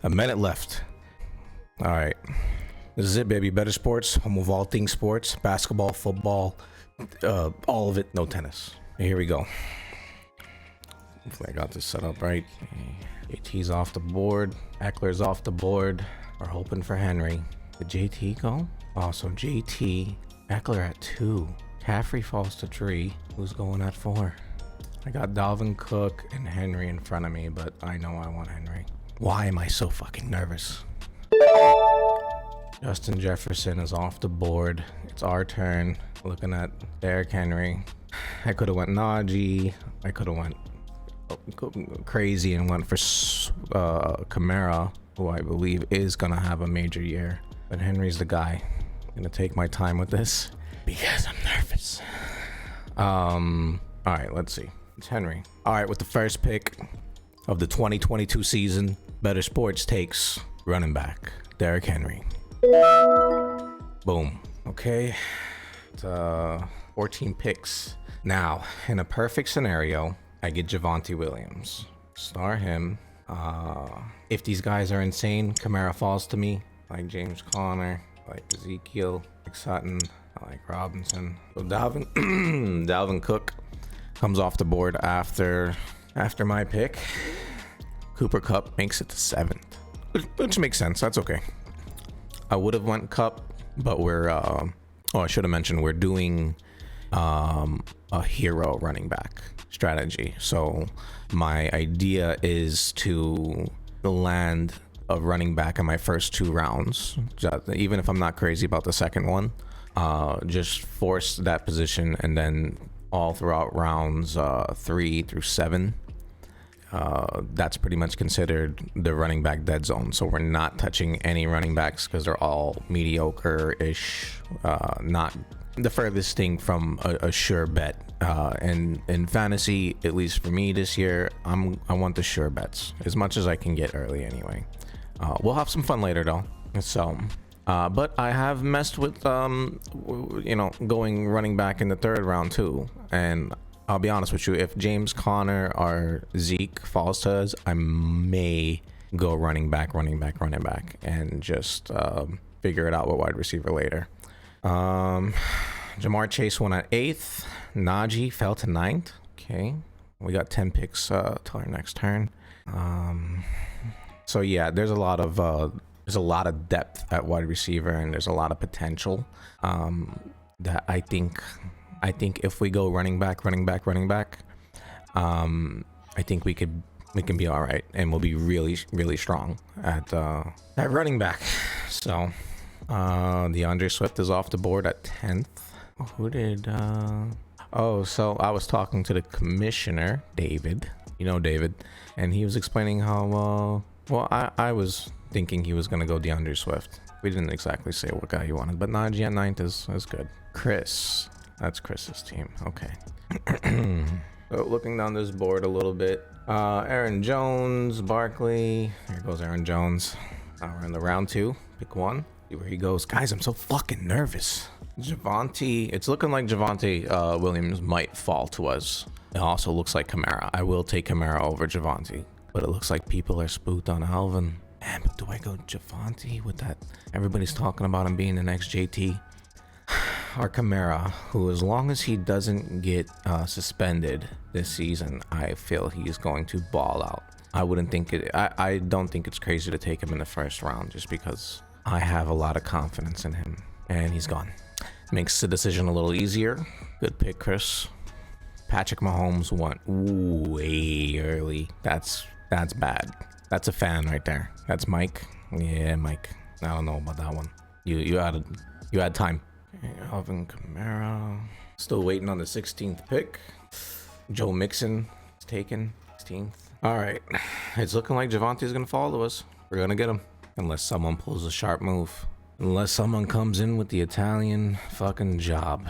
A minute left. All right. This is it, baby. Better Sports, home of all things sports, basketball, football, all of it, no tennis. Here we go. Hopefully I got this set up right. JT's off the board. Eckler's off the board. We're hoping for Henry. Did JT go? Oh, so JT, Eckler at 2. Caffrey falls to 3. Who's going at 4? I got Dalvin Cook and Henry in front of me, but I know I want Henry. Why am I so fucking nervous? Justin Jefferson is off the board. It's our turn. Looking at Derrick Henry. I could have went Najee. I could have went crazy and went for Kamara, who I believe is going to have a major year. But Henry's the guy. I'm going to take my time with this because I'm nervous. All right, let's see. It's Henry. All right, with the first pick of the 2022 season, Better Sports takes running back Derrick Henry. Boom. Okay. 14 picks. Now, in a perfect scenario, I get Javonte Williams. Star him. If these guys are insane, Kamara falls to me. Like James Conner, like Ezekiel, like Sutton, I like Robinson. So Dalvin Cook comes off the board after my pick. Cooper Kupp makes it to 7th, which makes sense. That's okay. I would have went Kupp, but I should have mentioned we're doing a hero running back strategy. So my idea is to land a running back in my first 2 rounds, even if I'm not crazy about the second one. Just force that position, and then all throughout rounds 3 through 7, that's pretty much considered the running back dead zone. So we're not touching any running backs because they're all mediocre-ish, not the furthest thing from a sure bet. And in fantasy, at least for me this year, I want the sure bets as much as I can get early anyway. We'll have some fun later though. So, but I have messed with, going running back in the 3rd round too. And I'll be honest with you, if James Conner or Zeke falls to us, I may go running back, and just figure it out with wide receiver later. Jamar Chase won at 8th. Najee fell to 9th. Okay, we got 10 picks till our next turn. So yeah, there's a lot of depth at wide receiver, and there's a lot of potential. That I think if we go running back, I think we can be all right, and we'll be really, really strong at running back. So DeAndre Swift is off the board at 10th. Who did? So I was talking to the commissioner, David. You know David, and he was explaining how I was thinking he was gonna go DeAndre Swift. We didn't exactly say what guy he wanted, but Najee at 9th is good. Chris. That's Chris's team. Okay. So looking down this board a little bit, Aaron Jones, Barkley. Here goes Aaron Jones. Now we're in the round 2. Pick 1. See where he goes. Guys, I'm so fucking nervous. Javonte. It's looking like Javonte Williams might fall to us. It also looks like Kamara. I will take Kamara over Javonte, but it looks like people are spooked on Alvin. Man, but do I go Javonte with that? Everybody's talking about him being the next JT. Or Kamara, who, as long as he doesn't get suspended this season, I feel he's going to ball out. I don't think it's crazy to take him in the 1st round, just because I have a lot of confidence in him. And he's gone. Makes the decision a little easier. Good pick, Chris. Patrick Mahomes went way early. That's bad. That's a fan right there. That's Mike. Yeah, Mike. I don't know about that one. You had time. Alvin Kamara. Still waiting on the 16th pick. Joe Mixon is taken. 16th. All right. It's looking like Javonte's going to follow us. We're going to get him. Unless someone pulls a sharp move. Unless someone comes in with the Italian fucking job.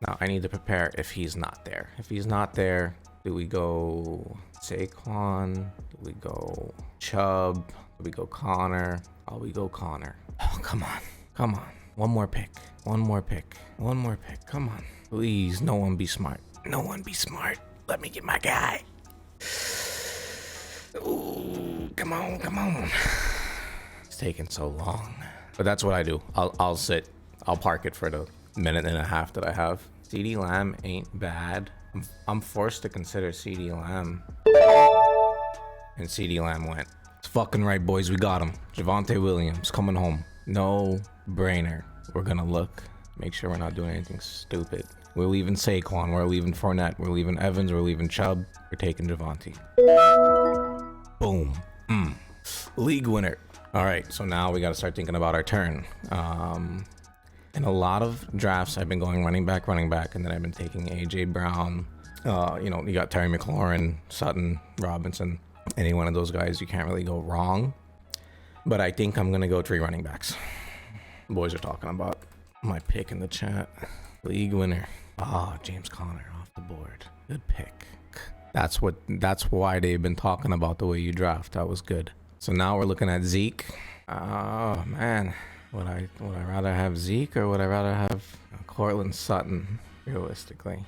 Now, I need to prepare if he's not there. If he's not there, do we go Saquon? Do we go Chubb? Do we go Connor? Oh, we go Connor. Oh, come on. One more pick. Come on. Please, no one be smart. Let me get my guy. Ooh, come on. It's taking so long. But that's what I do. I'll sit. I'll park it for the minute and a half that I have. CD Lamb ain't bad. I'm forced to consider CD Lamb. And CD Lamb went. It's fucking right, boys. We got him. Javonte Williams coming home. No brainer. We're gonna look. Make sure we're not doing anything stupid. We're leaving Saquon. We're leaving Fournette. We're leaving Evans. We're leaving Chubb. We're taking Javonte. Boom. League winner. All right, so now we got to start thinking about our turn. In a lot of drafts, I've been going running back, and then I've been taking AJ Brown. You got Terry McLaurin, Sutton, Robinson. Any one of those guys, you can't really go wrong. But I think I'm gonna go 3 running backs. Boys are talking about my pick in the chat. League winner. James Conner off the board. Good pick. That's why they've been talking about the way you draft. That was good. So now we're looking at Zeke. Oh man, would I rather have Zeke or would I rather have Cortland Sutton? Realistically,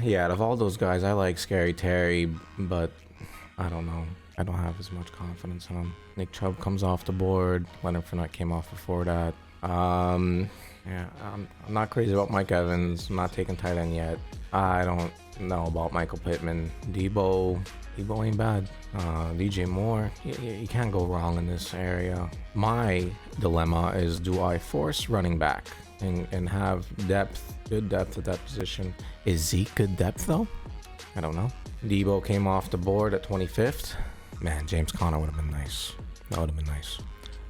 yeah. Out of all those guys, I like Scary Terry, but I don't know. I don't have as much confidence in him. Nick Chubb comes off the board. Leonard Fournette came off before that. Yeah, I'm not crazy about Mike Evans. I'm not taking tight end yet. I don't know about Michael Pittman. Debo ain't bad. DJ Moore, you can't go wrong in this area. My dilemma is, do I force running back and have good depth at that position? Is Zeke good depth though? I don't know. Debo came off the board at 25th. Man, James Conner would have been nice. That would have been nice.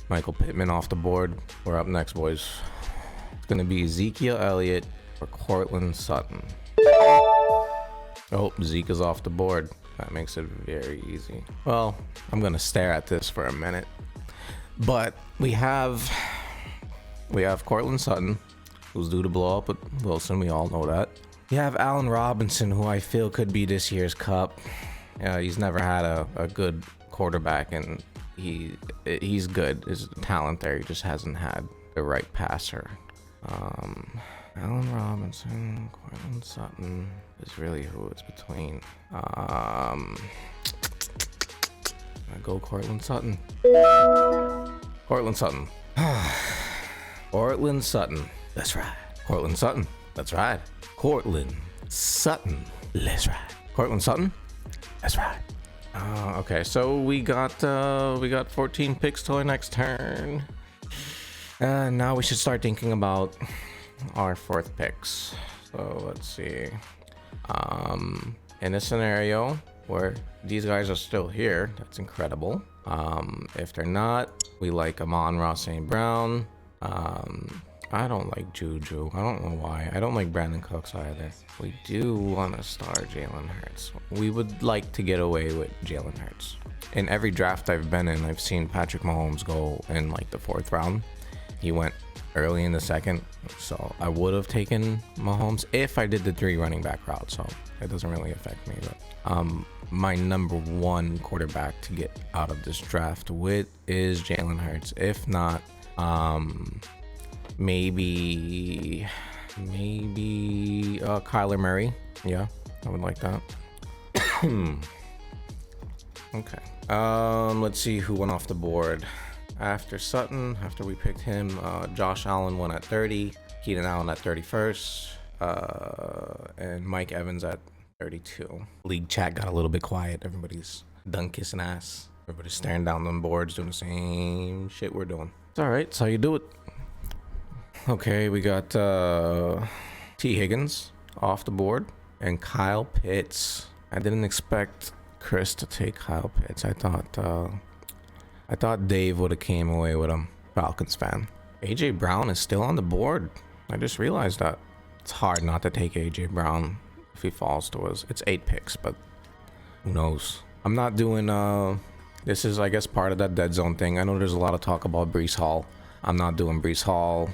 Michael Pittman off the board. We're up next, boys. It's going to be Ezekiel Elliott or Cortland Sutton. Oh, Zeke is off the board. That makes it very easy. Well, I'm going to stare at this for a minute. But we have Cortland Sutton, who's due to blow up with Wilson. We all know that. You have Allen Robinson, who I feel could be this year's Cup. He's never had a good quarterback, and he's good. His talent there, he just hasn't had the right passer. Allen Robinson, Cortland Sutton is really who it's between. I go Cortland Sutton. Cortland Sutton. Cortland Sutton. That's right. Cortland Sutton. That's right. Cortland Sutton. Let's ride. Cortland Sutton. That's right. Okay, so we got 14 picks till our next turn. Now we should start thinking about our 4th picks. So let's see. In a scenario where these guys are still here, that's incredible. If they're not, we like Amon-Ra St. Brown. I don't like Juju. I don't know why. I don't like Brandon Cooks either. We do want to start Jalen Hurts. We would like to get away with Jalen Hurts. In every draft I've been in, I've seen Patrick Mahomes go in like the 4th round. He went early in the 2nd, so I would have taken Mahomes if I did the 3 running back route, so it doesn't really affect me. But my number 1 quarterback to get out of this draft with is Jalen Hurts. If not, maybe Kyler Murray. Yeah, I would like that. Okay. Let's see who went off the board. After Sutton, after we picked him, Josh Allen went at 30, Keenan Allen at 31st, and Mike Evans at 32. League chat got a little bit quiet. Everybody's done kissing ass. Everybody's staring down them boards, doing the same shit we're doing. It's all right. It's how you do it. Okay, we got T. Higgins off the board and Kyle Pitts. I didn't expect Chris to take Kyle Pitts. I thought Dave would have came away with him. Falcons fan. AJ Brown is still on the board. I just realized that. It's hard not to take AJ Brown if he falls to us. It's 8 picks, but who knows? I'm not doing this is, I guess, part of that dead zone thing. I know there's a lot of talk about Breece Hall. I'm not doing Breece Hall.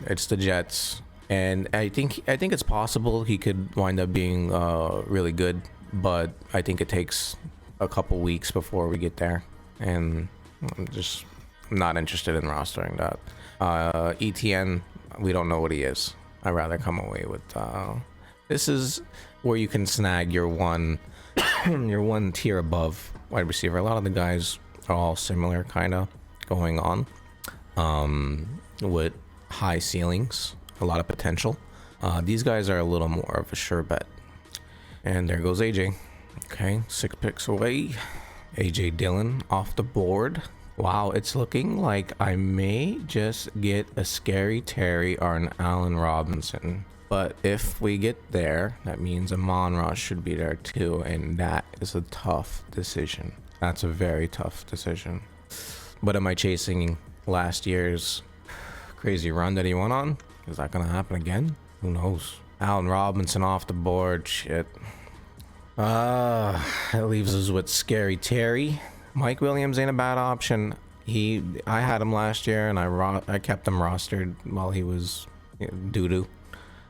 It's the Jets, and I think it's possible he could wind up being really good, but I think it takes a couple weeks before we get there, and I'm just not interested in rostering that. ETN, we don't know what he is. I'd rather come away with this is where you can snag your one your one tier above wide receiver. A lot of the guys all similar kind of going on, with high ceilings, a lot of potential. These guys are a little more of a sure bet. And there goes AJ. Okay, 6 picks away. AJ Dillon off the board. Wow, it's looking like I may just get a Scary Terry or an Allen Robinson. But if we get there, that means a Monroe should be there too. And that is a tough decision. That's a very tough decision. But am I chasing last year's crazy run that he went on? Is that going to happen again? Who knows? Allen Robinson off the board. Shit. That leaves us with Scary Terry. Mike Williams ain't a bad option. I had him last year, and I kept him rostered while he was doo-doo.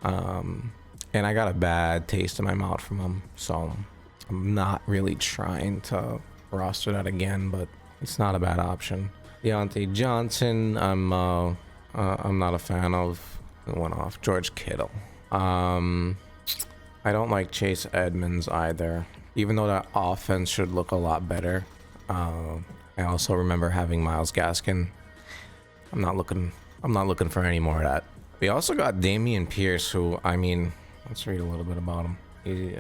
And I got a bad taste in my mouth from him, so I'm not really trying to roster that again, but it's not a bad option. Deontay Johnson, I'm not a fan of. It went off. George Kittle. I don't like Chase Edmonds either, even though that offense should look a lot better. I also remember having Myles Gaskin. I'm not looking for any more of that. We also got Dameon Pierce, who, I mean, let's read a little bit about him. He,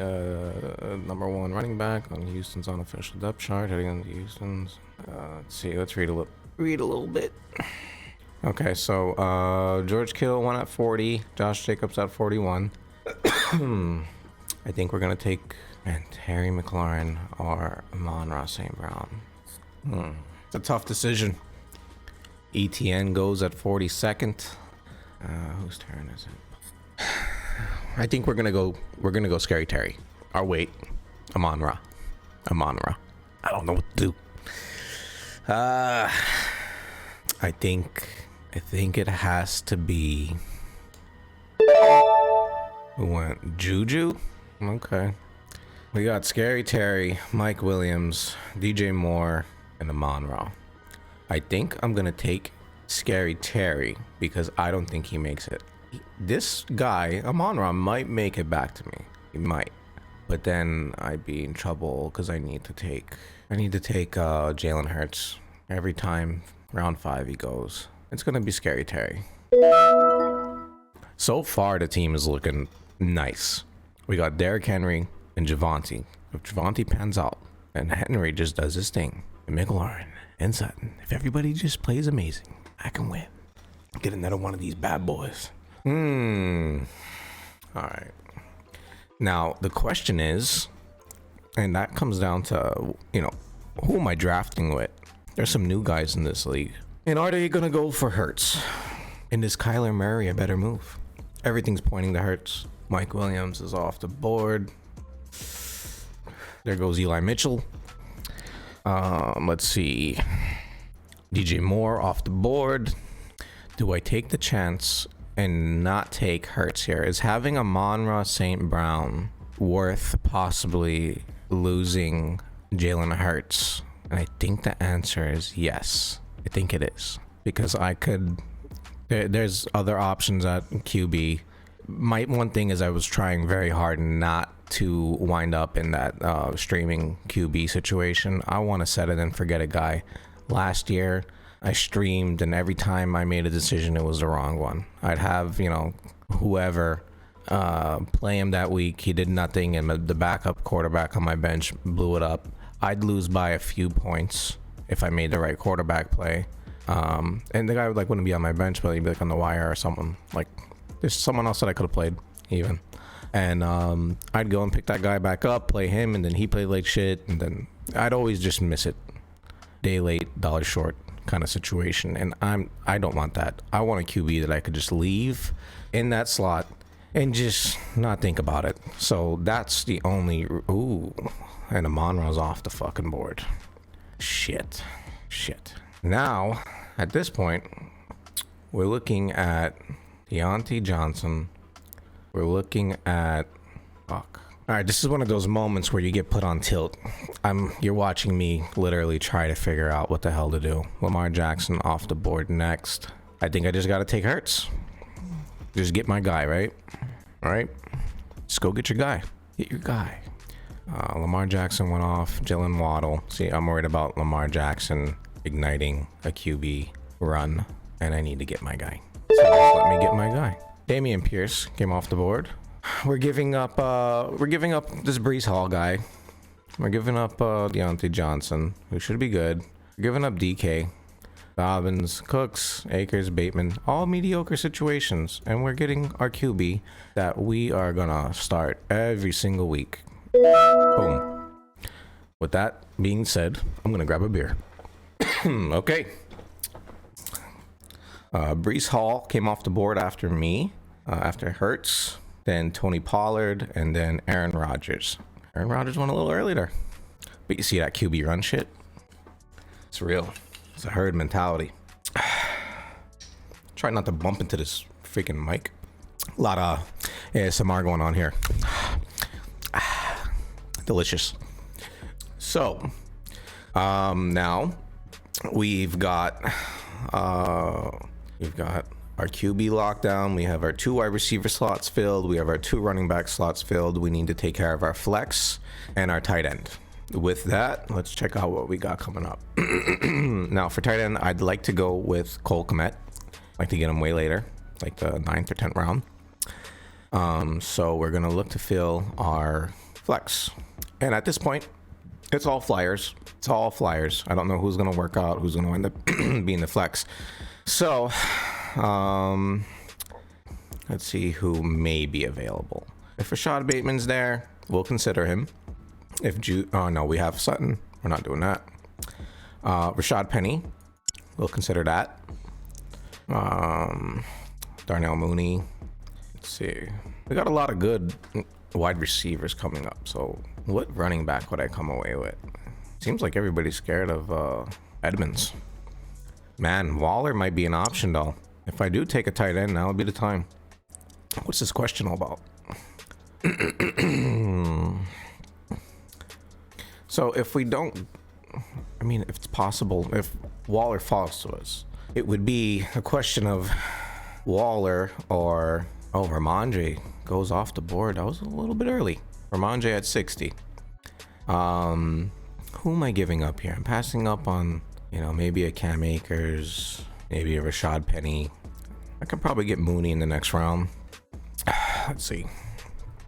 number 1 running back on Houston's unofficial depth chart, heading into Houston's. Let's see, let's read a little bit. Okay, so George Kittle won at 40, Josh Jacobs at 41. I think we're gonna take Terry McLaurin or Amon-Ra St. Brown. It's a tough decision. ETN goes at 42nd. Whose turn is it? I think we're gonna go Scary Terry. Or wait, Amon-Ra. I don't know what to do. I think it has to be. Who went? Juju? Okay. We got Scary Terry, Mike Williams, DJ Moore, and Amon-Ra. I think I'm gonna take Scary Terry because I don't think he makes it. This guy, Amon-Ra, might make it back to me. He might. But then I'd be in trouble because I need to take Jalen Hurts every time round 5 he goes. It's gonna be Scary Terry. So far the team is looking nice. We got Derrick Henry and Javonte. If Javonte pans out and Henry just does his thing, and McLaurin and Sutton, if everybody just plays amazing, I can win. Get another one of these bad boys. All right. Now the question is, and that comes down to, who am I drafting with? There's some new guys in this league. And are they gonna go for Hurts? And is Kyler Murray a better move? Everything's pointing to Hurts. Mike Williams is off the board. There goes Eli Mitchell. Let's see. DJ Moore off the board. Do I take the chance and not take Hurts here? Is having Amon-Ra St. Brown worth possibly losing Jalen Hurts? And I think the answer is yes. I think it is. Because there's other options at QB. My one thing is I was trying very hard not to wind up in that streaming QB situation. I want to set it and forget a guy. Last year, I streamed, and every time I made a decision, it was the wrong one. I'd have, whoever play him that week. He did nothing, and the backup quarterback on my bench blew it up. I'd lose by a few points if I made the right quarterback play. And the guy wouldn't be on my bench, but he'd be on the wire or something. There's someone else that I could have played even. And I'd go and pick that guy back up, play him, and then he played like shit, and then I'd always just miss it. Day late, dollar short kind of situation. And I don't want that. I want a QB that I could just leave in that slot and just not think about it. So that's the only... Ooh, and Amon-Ra's off the fucking board. Shit. Now, at this point, we're looking at Deontay Johnson. We're looking at... Fuck. Alright, this is one of those moments where you get put on tilt. You're watching me literally try to figure out what the hell to do. Lamar Jackson off the board next. I think I just gotta take Hurts. Just get my guy, right? Alright? Just go get your guy. Get your guy. Lamar Jackson went off. Jalen Waddle. See, I'm worried about Lamar Jackson igniting a QB run, and I need to get my guy. So just let me get my guy. Damian Pierce came off the board. We're giving up this Brees Hall guy. We're giving up Deontay Johnson, who should be good. We're giving up DK, Dobbins, Cooks, Akers, Bateman, all mediocre situations, and we're getting our QB that we are gonna start every single week. Boom. With that being said, I'm gonna grab a beer. Okay. Brees Hall came off the board after me, after Hurts, then Tony Pollard, and then Aaron Rodgers. Aaron Rodgers went a little early there. But you see that QB run shit? It's real. It's a herd mentality. Try not to bump into this freaking mic. A lot of ASMR going on here. Delicious. So, now we've got our QB lockdown. We have our 2 wide receiver slots filled. We have our 2 running back slots filled. We need to take care of our flex and our tight end. With that, let's check out what we got coming up. Now, for tight end, I'd like to go with Cole Kmet. I'd like to get him way later, like the 9th or 10th round. So we're going to look to fill our flex. And at this point, it's all flyers. It's all flyers. I don't know who's going to work out, who's going to end up being the flex. So, let's see who may be available. If Rashad Bateman's there, we'll consider him. If oh no, we have Sutton. We're not doing that. Rashad Penny, we'll consider that. Darnell Mooney. Let's see. We got a lot of good wide receivers coming up. So, what running back would I come away with? Seems like everybody's scared of Edmonds. Man, Waller might be an option though. If I do take a tight end, now would be the time. What's this question all about? So if we don't, I mean, if it's possible, if Waller falls to us, it would be a question of Waller or, oh, Ramondre goes off the board. That was a little bit early. Ramondre at 60. Who am I giving up here? I'm passing up on, maybe a Cam Akers, maybe a Rashad Penny. I could probably get Mooney in the next round. Let's see.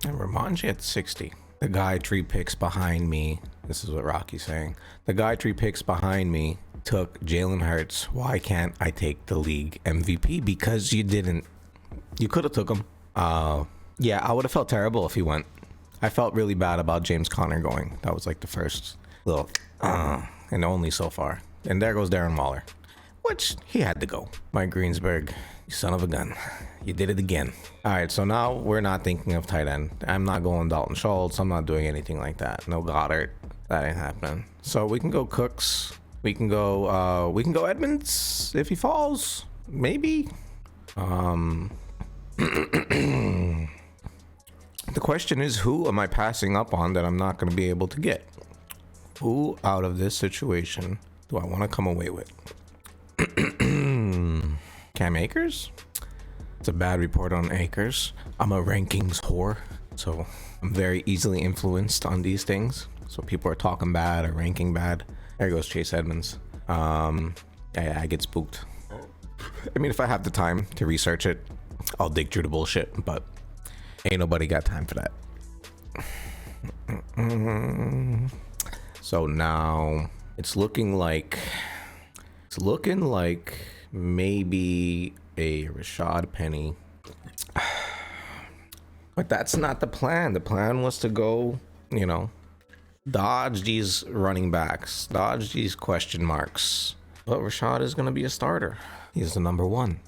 And Ramondre at 60. The guy 3 picks behind me. This is what Rocky's saying. The guy 3 picks behind me took Jalen Hurts. Why can't I take the league MVP? Because you didn't. You could have took him. Yeah, I would have felt terrible if he went. I felt really bad about James Conner going. That was like the first little, and only so far. And there goes Darren Waller, which he had to go. Mike Greensburg, you son of a gun. You did it again. All right, so now we're not thinking of tight end. I'm not going Dalton Schultz. I'm not doing anything like that. No Goddard. That ain't happening. So we can go Cooks. We can go Edmonds if he falls. Maybe. The question is, who am I passing up on that I'm not going to be able to get? Who out of this situation do I want to come away with? Cam Akers? It's a bad report on Akers. I'm a rankings whore, so I'm very easily influenced on these things. So people are talking bad or ranking bad. There goes Chase Edmonds. I get spooked. I mean, if I have the time to research it, I'll dig through the bullshit, but ain't nobody got time for that. So now it's looking like maybe a Rashad Penny. But that's not the plan. The plan was to go, dodge these running backs, dodge these question marks. But Rashad is going to be a starter. He's the number 1.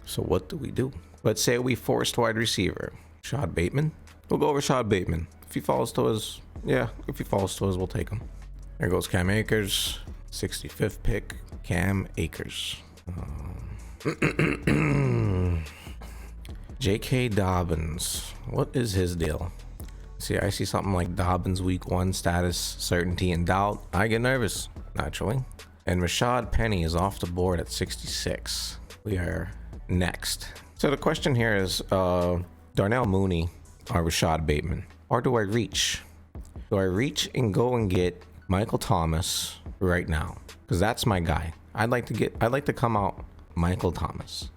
So what do we do? Let's say we forced wide receiver. Rashad Bateman? We'll go Rashad Bateman. If he falls to us, we'll take him. There goes Cam Akers. 65th pick, Cam Akers. J.K. Dobbins. What is his deal? See, I see something like Dobbins week 1 status, certainty and doubt. I get nervous, naturally. And Rashad Penny is off the board at 66. We are next. So the question here is Darnell Mooney or Rashad Bateman? Or do I reach? Do I reach and go and get Michael Thomas right now? Because that's my guy. I'd like to come out Michael Thomas.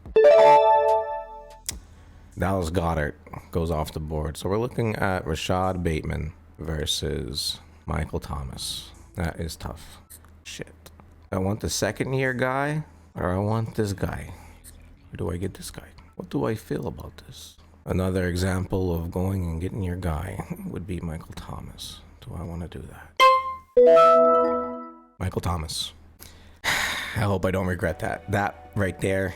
Dallas Goedert goes off the board. So we're looking at Rashad Bateman versus Michael Thomas. That is tough. Shit. I want the second year guy or I want this guy. Or do I get this guy? What do I feel about this? Another example of going and getting your guy would be Michael Thomas. Do I want to do that? Michael Thomas. I hope I don't regret that. That right there,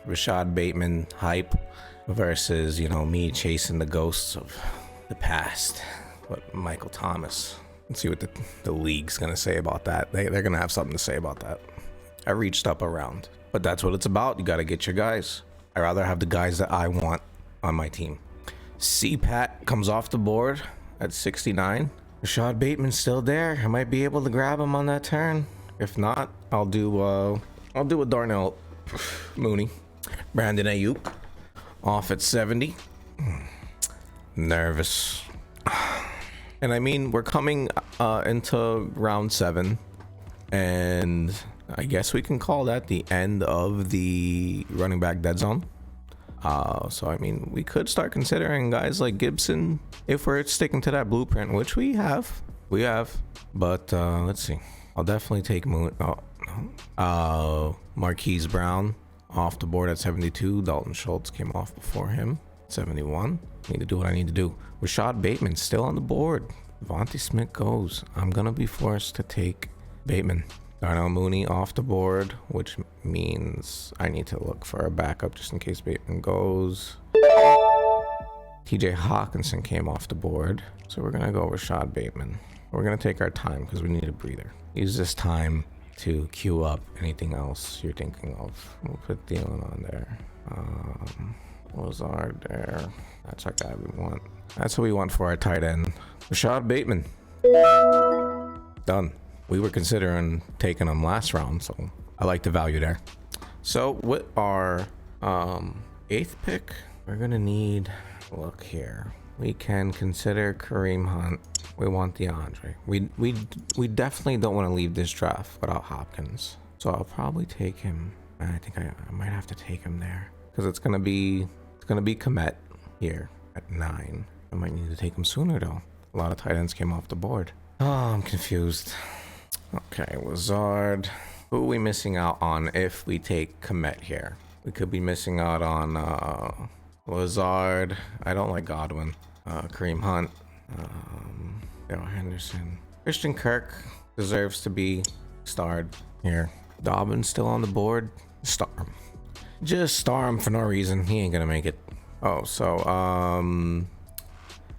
Rashad Bateman hype versus, you know, me chasing the ghosts of the past. But Michael Thomas. Let's see what the league's going to say about that. They're going to have something to say about that. I reached up around. But that's what it's about. You got to get your guys. I'd rather have the guys that I want on my team. C-Pat comes off the board at 69. Rashad Bateman's still there. I might be able to grab him on that turn. If not, I'll do a Darnell Mooney. Brandon Ayuk off at 70. Nervous. And I mean, we're coming into round 7, and I guess we can call that the end of the running back dead zone. So I mean, we could start considering guys like Gibson if we're sticking to that blueprint, which we have. But let's see. I'll definitely take Marquise Brown off the board at 72. Dalton Schultz came off before him, 71. Need to do what I need to do. Rashad Bateman still on the board. Devontae Smith goes. I'm gonna be forced to take Bateman. Darnell Mooney off the board, which means I need to look for a backup just in case Bateman goes. TJ Hawkinson came off the board, so we're gonna go Rashad Bateman. We're gonna take our time because we need a breather. Use this time to queue up anything else you're thinking of. We'll put Thielen on there. Lazard there. That's our guy we want. That's what we want for our tight end. Rashad Bateman. Done. We were considering taking him last round, so I like the value there. So with our 8th pick, we're gonna need, look here. We can consider Kareem Hunt. We want DeAndre. We definitely don't want to leave this draft without Hopkins. So I'll probably take him. I think I might have to take him there because it's gonna be Komet here at 9. I might need to take him sooner though. A lot of tight ends came off the board. Oh, I'm confused. Okay, Lazard. Who are we missing out on if we take Komet here? We could be missing out on Lazard. I don't like Godwin. Kareem Hunt. Daryl Henderson. Christian Kirk deserves to be starred here. Dobbins still on the board. Star him. Just star him for no reason. He ain't gonna make it. Oh, so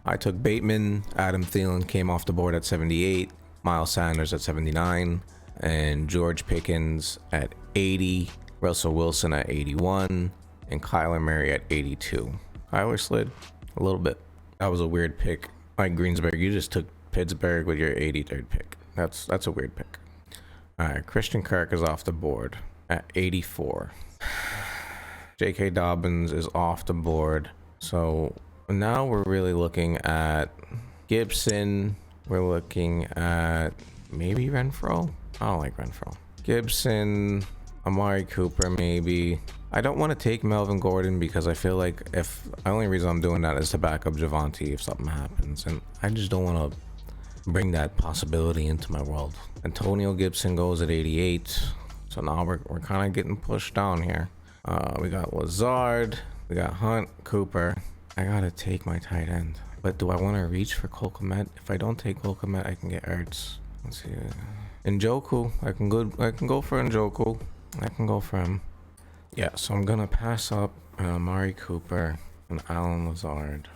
I took Bateman. Adam Thielen came off the board at 78. Miles Sanders at 79. And George Pickens at 80. Russell Wilson at 81. And Kyler Murray at 82. Kyler slid a little bit. That was a weird pick. Mike Greensberg, you just took Pittsburgh with your 83rd pick. That's a weird pick. All right, Christian Kirk is off the board at 84. J.K. Dobbins is off the board. So now we're really looking at Gibson. We're looking at maybe Renfro. I don't like Renfro. Gibson, Amari Cooper, maybe. I don't want to take Melvin Gordon because I feel like if the only reason I'm doing that is to back up Javonte if something happens, and I just don't want to bring that possibility into my world. Antonio Gibson goes at 88, so now we're kind of getting pushed down here. We got Lazard, we got Hunt, Cooper. I gotta take my tight end, but do I want to reach for Cole Kmet? If I don't take Cole Kmet, I can get Ertz. Let's see. Njoku, I can go for Njoku. I can go for him. Yeah, so I'm gonna pass up Amari Cooper and Alan Lazard.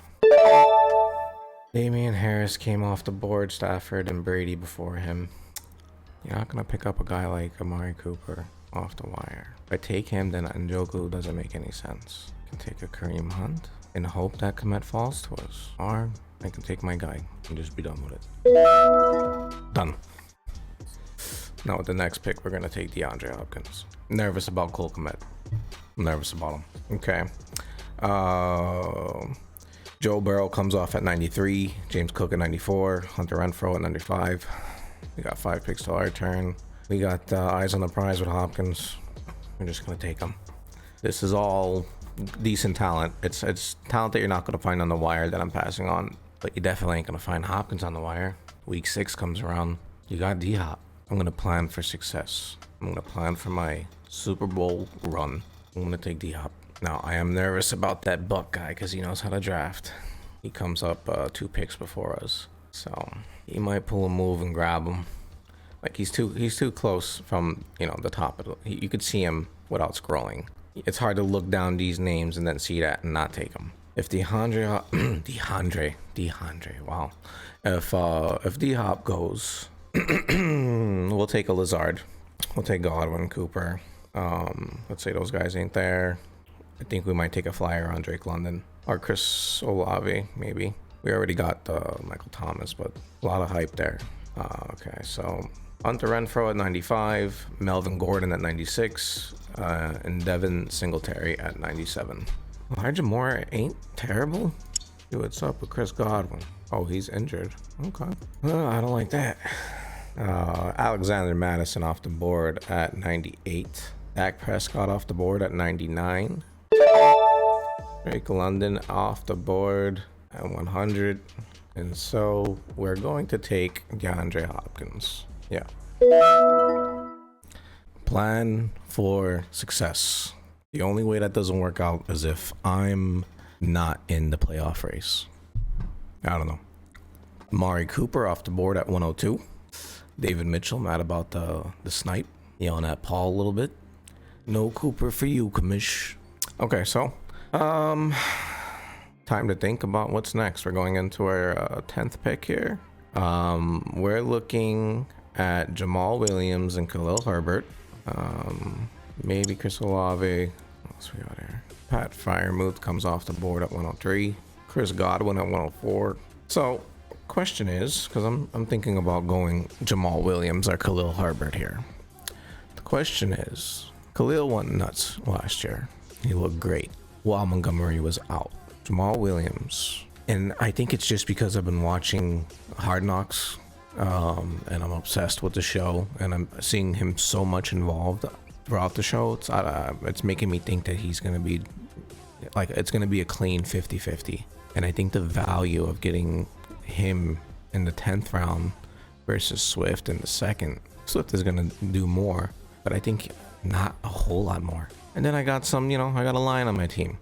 Damian Harris came off the board, Stafford and Brady before him. You're not gonna pick up a guy like Amari Cooper off the wire. If I take him, then Njoku doesn't make any sense. I can take a Kareem Hunt and hope that Komet falls to us. Or I can take my guy and just be done with it. Done. Now with the next pick, we're gonna take DeAndre Hopkins. Nervous about Cole Kmet. I'm nervous about him. Okay. Joe Burrow comes off at 93. James Cook at 94. Hunter Renfrow at 95. We got 5 picks till our turn. We got eyes on the prize with Hopkins. We're just going to take him. This is all decent talent. It's talent that you're not going to find on the wire that I'm passing on. But you definitely ain't going to find Hopkins on the wire. Week 6 comes around. You got D-Hop. I'm going to plan for success. I'm going to plan for my Super Bowl run. I'm going to take D-Hop. Now, I am nervous about that Buck guy because he knows how to draft. He comes up 2 picks before us. So, he might pull a move and grab him. Like, he's too close from, the top of the... You could see him without scrolling. It's hard to look down these names and then see that and not take them. If DeAndre, wow. If D-Hop goes, we'll take a Lazard. We'll take Godwin, Cooper. Let's say those guys ain't there. I think we might take a flyer on Drake London or Chris Olave, maybe. We already got Michael Thomas, but a lot of hype there. Okay, so Hunter Renfrow at 95, Melvin Gordon at 96, and Devin Singletary at 97. Elijah Moore ain't terrible. Dude, what's up with Chris Godwin? Oh, he's injured. Okay. I don't like that. Alexander Madison off the board at 98. Dak Prescott off the board at 99. Drake London off the board at 100. And so we're going to take DeAndre Hopkins. Yeah. Plan for success. The only way that doesn't work out is if I'm not in the playoff race. I don't know. Amari Cooper off the board at 102. David Mitchell mad about the snipe. Yelling at Paul a little bit. No Cooper for you, commish. Okay, so time to think about what's next. We're going into our 10th pick here. We're looking at Jamal Williams and Khalil Herbert. Maybe Chris Olave. What else we got here? Pat Freiermuth comes off the board at 103. Chris Godwin at 104. So, question is, because I'm thinking about going Jamal Williams or Khalil Herbert here. The question is, Khalil went nuts last year. He looked great while Montgomery was out. Jamal Williams, and I think it's just because I've been watching Hard Knocks, and I'm obsessed with the show, and I'm seeing him so much involved throughout the show. It's making me think that he's gonna be like, it's gonna be a clean 50-50. And I think the value of getting him in the 10th round versus Swift in the 2nd, Swift is gonna do more, but I think not a whole lot more. And then I got some, I got a line on my team.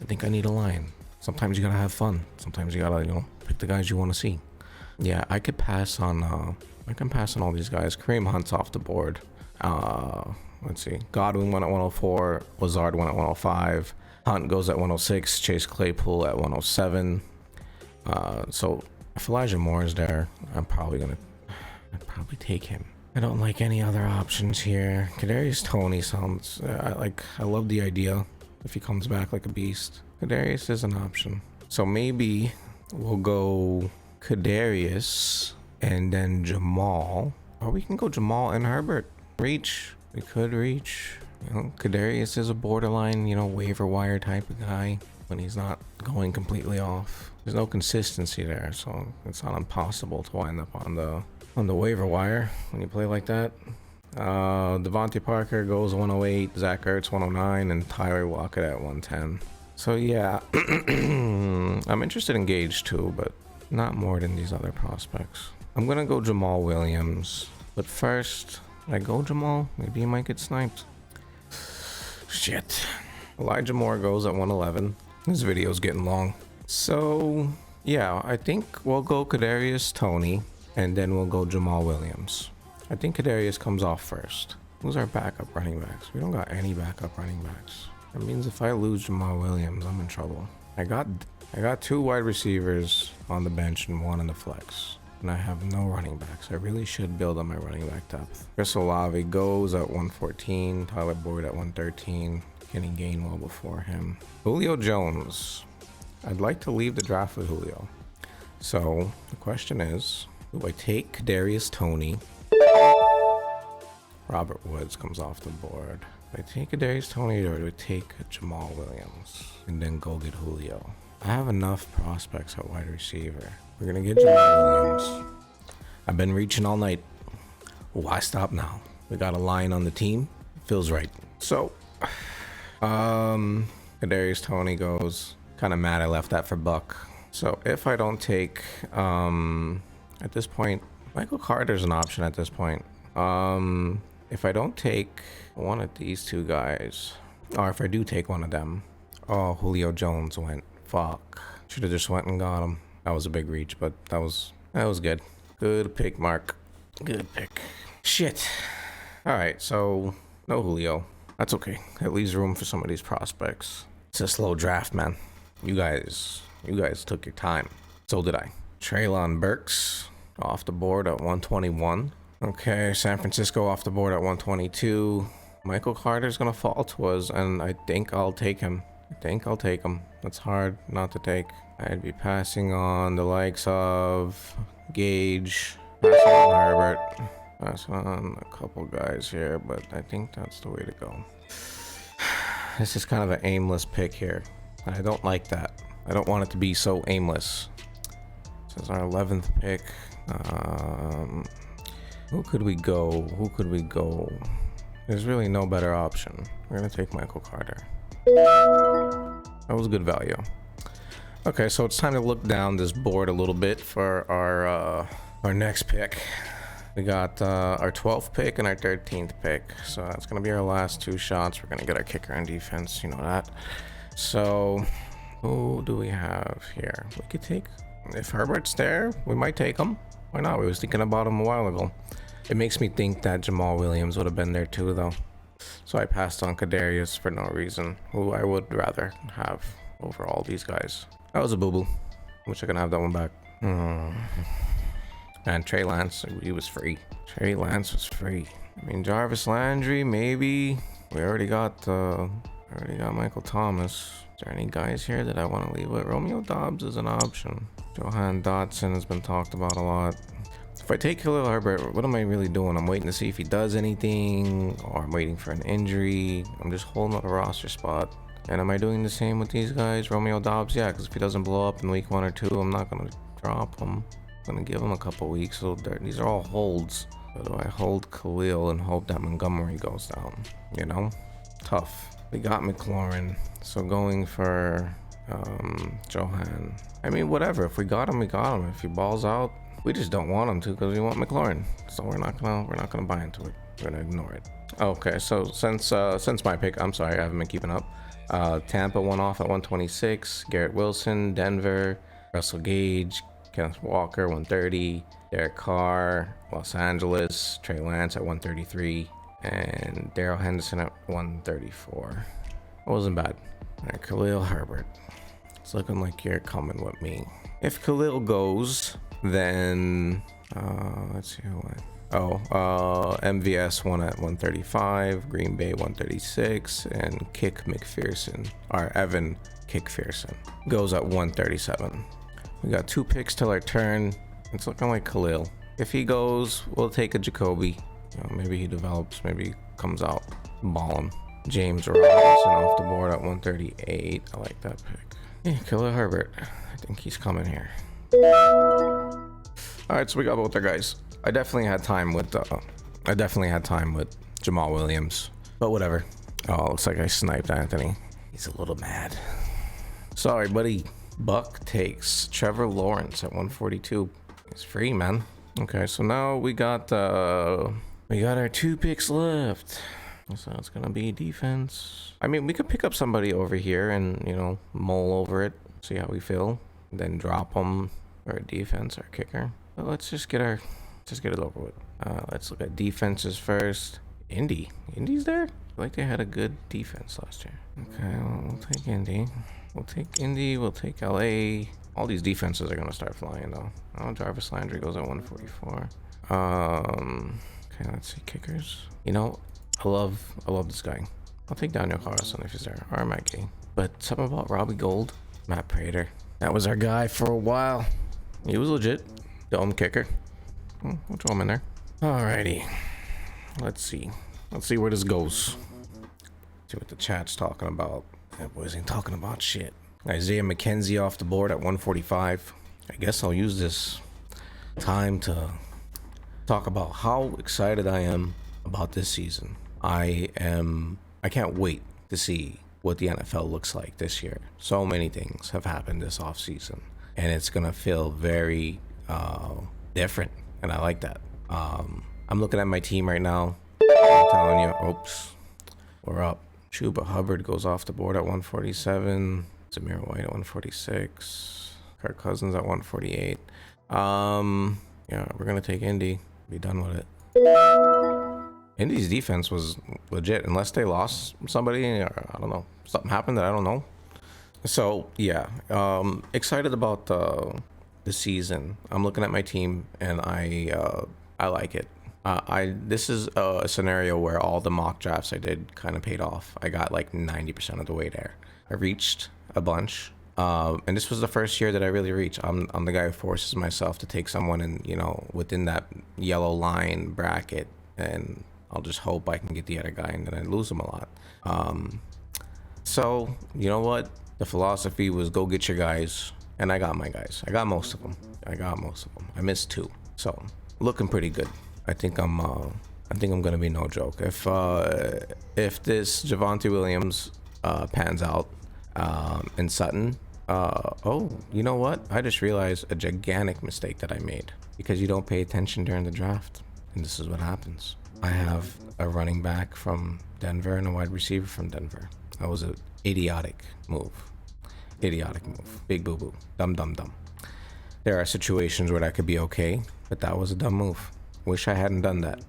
I think I need a line. Sometimes you gotta have fun. Sometimes you gotta, pick the guys you want to see. Yeah, I could pass on. I can pass on all these guys. Kareem Hunt's off the board. Let's see. Godwin went at 104. Lazard went at 105. Hunt goes at 106. Chase Claypool at 107. So if Elijah Moore is there, I'd probably take him. I don't like any other options here. Kadarius Toney sounds I love the idea if he comes back like a beast. Kadarius is an option. So maybe we'll go Kadarius and then Jamal. Or we can go Jamal and Herbert. Reach. We could reach. Kadarius is a borderline, waiver wire type of guy when he's not going completely off. There's no consistency there, so it's not impossible to wind up on the waiver wire when you play like that. Devontae Parker goes 108, Zach Ertz 109, and Tyler Lockett at 110. So yeah, I'm interested in Gage too, but not more than these other prospects. I'm gonna go Jamal Williams, but first, I go Jamal, maybe he might get sniped. Shit. Elijah Moore goes at 111. This video's getting long. So yeah, I think we'll go Kadarius Toney, and then we'll go Jamal Williams. I think Kadarius comes off first. Who's our backup running backs? We don't got any backup running backs. That means if I lose Jamal Williams, I'm in trouble. I got 2 wide receivers on the bench and 1 in the flex. And I have no running backs. I really should build on my running back depth. Chris Olave goes at 114. Tyler Boyd at 113. Kenny Gainwell before him. Julio Jones. I'd like to leave the draft with Julio. So the question is, do I take Kadarius Toney? Robert Woods comes off the board. Do I take a Darius Tony or do I take Jamal Williams and then go get Julio? I have enough prospects at wide receiver. We're gonna get Jamal Williams. I've been reaching all night. Why stop now? We got a line on the team. Feels right. So, Kadarius Tony goes. Kind of mad I left that for Buck. So if I don't take, at this point, Michael Carter's an option at this point. If I don't take one of these two guys, or if I do take one of them, oh, Julio Jones went. Fuck. Should have just went and got him. That was a big reach, but that was good. Good pick, Mark. Good pick. Shit. All right, so no Julio. That's okay. That leaves room for some of these prospects. It's a slow draft, man. You guys took your time. So did I. Treylon Burks off the board at 121. Okay, San Francisco off the board at 122. Michael Carter's gonna fall to us, and I think I'll take him. That's hard not to take. I'd be passing on the likes of Gage, passing on Herbert, passing on a couple guys here, but I think that's the way to go. This is kind of an aimless pick here. I don't like that. I don't want it to be so aimless. This is our 11th pick. Who could we go? There's really no better option. We're gonna take Michael Carter. That was good value. Okay, so it's time to look down this board a little bit for our next pick. We got our 12th pick and our 13th pick. So that's gonna be our last two shots. We're gonna get our kicker on defense, you know that. So who do we have here? We could take, if Herbert's there, we might take him. Why not? We was thinking about him a while ago. It makes me think that Jamal Williams would have been there too, though. So I passed on Kadarius for no reason, who I would rather have over all these guys. That was a boo-boo. Wish I could have that one back. And Trey Lance, he was free. Trey Lance was free. I mean, Jarvis Landry, maybe. We already got Michael Thomas. Is there any guys here that I want to leave with? Romeo Doubs is an option. Johan Dotson has been talked about a lot. If I take Khalil Herbert, what am I really doing? I'm waiting to see if he does anything, or I'm waiting for an injury. I'm just holding up a roster spot. And am I doing the same with these guys? Romeo Doubs, yeah, because if he doesn't blow up in week 1 or 2, I'm not going to drop him. I'm going to give him a couple weeks. So these are all holds. So do I hold Khalil and hope that Montgomery goes down? You know? Tough. We got McLaurin. So going for Johan. I mean, whatever. If we got him, we got him. If he balls out, we just don't want him to because we want McLaurin. So we're not gonna buy into it. We're gonna ignore it. Okay, so since my pick, I'm sorry, I haven't been keeping up. Tampa went off at 126. Garrett Wilson, Denver, Russell Gage, Kenneth Walker 130, Derek Carr, Los Angeles, Trey Lance at 133, and Darrell Henderson at 134. It wasn't bad. All right, Khalil Herbert. It's looking like you're coming with me. If Khalil goes, then let's see who went. MVS won at 135, Green Bay 136, and Kick McPherson, or Evan Kickpherson, goes at 137. We got 2 picks till our turn. It's looking like Khalil. If he goes, we'll take a Jacoby. You know, maybe he develops, maybe he comes out balling. James Robinson off the board at 138. I like that pick. Yeah, Khalil Herbert. I think he's coming here. All right, so we got both our guys. I definitely had time with Jamal Williams, but whatever. Oh, looks like I sniped Anthony. He's a little mad. Sorry, buddy. Buck takes Trevor Lawrence at 142. He's free, man. Okay, so now we got our 2 picks left. So it's gonna be defense. I mean, we could pick up somebody over here and, you know, mull over it, see how we feel, then drop them for defense or kicker. But let's just get it over with. Let's look at defenses first. Indy's there? I feel like they had a good defense last year. Okay, well, we'll take Indy. We'll take LA. All these defenses are gonna start flying though. Oh, Jarvis Landry goes at 144. Okay, let's see kickers. You know, I love this guy. I'll take Daniel Carlson if he's there, or Maggie. But something about Robbie Gould, Matt Prater. That was our guy for a while. He was legit. Dome kicker. We'll throw him in there. Alrighty. Let's see where this goes. See what the chat's talking about. That boys ain't talking about shit. Isaiah McKenzie off the board at 145. I guess I'll use this time to talk about how excited I am about this season. I can't wait to see what the NFL looks like this year. So many things have happened this offseason, and it's gonna feel very different, and I like that. I'm looking at my team right now. I'm telling you, oops, we're up. Chuba Hubbard goes off the board at 147. Zamir White at 146. Kirk Cousins at 148. Yeah, we're gonna take Indy. Be done with it. Indy's defense was legit, unless they lost somebody. I don't know. Something happened that I don't know. So yeah, excited about the season. I'm looking at my team, and I like it. This is a scenario where all the mock drafts I did kind of paid off. I got like 90% of the way there. I reached a bunch, and this was the first year that I really reached. I'm the guy who forces myself to take someone in, within that yellow line bracket, and I'll just hope I can get the other guy, and then I lose him a lot. So you know what? The philosophy was go get your guys, and I got my guys. I got most of them. I missed 2, so looking pretty good. I think I'm gonna be no joke. If this Javonte Williams pans out, and Sutton, oh, you know what? I just realized a gigantic mistake that I made, because you don't pay attention during the draft, and this is what happens. I have a running back from Denver and a wide receiver from Denver. That was an idiotic move. Big boo boo. Dumb. There are situations where that could be okay, but that was a dumb move. Wish I hadn't done that.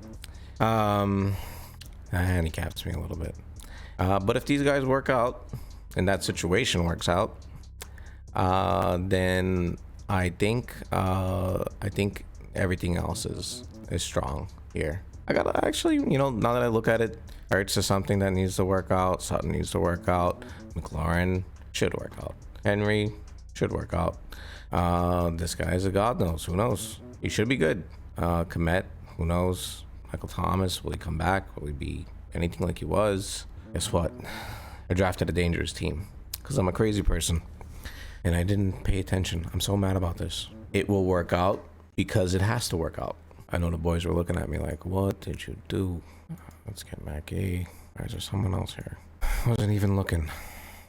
That handicaps me a little bit. But if these guys work out, and that situation works out, then I think everything else is strong here. I gotta actually, now that I look at it, Ertz is something that needs to work out. Sutton needs to work out. McLaurin should work out. Henry should work out. This guy is a god knows. Who knows? He should be good. Komet, who knows? Michael Thomas, will he come back? Will he be anything like he was? Guess what? I drafted a dangerous team because I'm a crazy person and I didn't pay attention. I'm so mad about this. It will work out because it has to work out. I know the boys were looking at me like, what did you do? Let's get Mackie. Why is there someone else here? I wasn't even looking.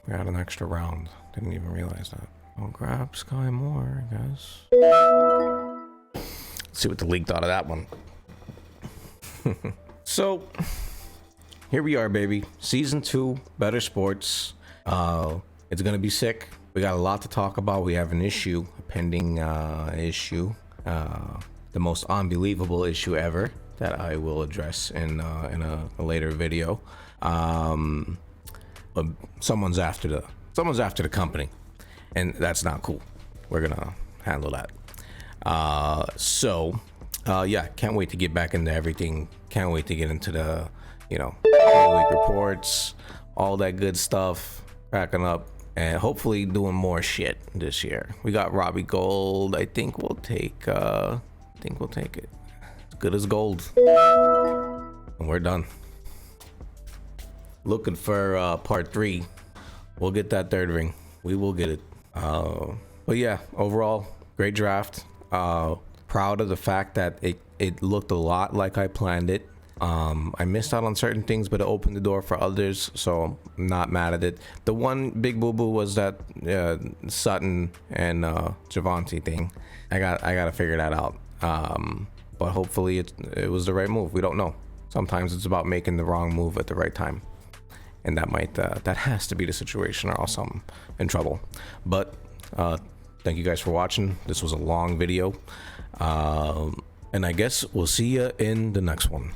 We had an extra round. Didn't even realize that. I'll grab Sky Moore, I guess. Let's see what the league thought of that one. So, here we are, baby. Season 2, Better Sports. It's gonna be sick. We got a lot to talk about. We have an issue, a pending issue. The most unbelievable issue ever that I will address in a later video. But someone's after the company, and that's not cool. We're gonna handle that. Yeah, can't wait to get back into everything. Can't wait to get into the week reports, all that good stuff, cracking up, and hopefully doing more shit this year. We got Robbie Gold. I think we'll take it. As good as gold. And we're done. Looking for part 3. We'll get that 3rd ring. We will get it. But yeah, overall, great draft. Proud of the fact that it looked a lot like I planned it. I missed out on certain things, but it opened the door for others, so I'm not mad at it. The one big boo-boo was that Sutton and Javonte thing. I gotta figure that out. But hopefully it was the right move. We don't know. Sometimes it's about making the wrong move at the right time, and that has to be the situation, or else I'm in trouble. But thank you guys for watching. This was a long video, and I guess we'll see you in the next one.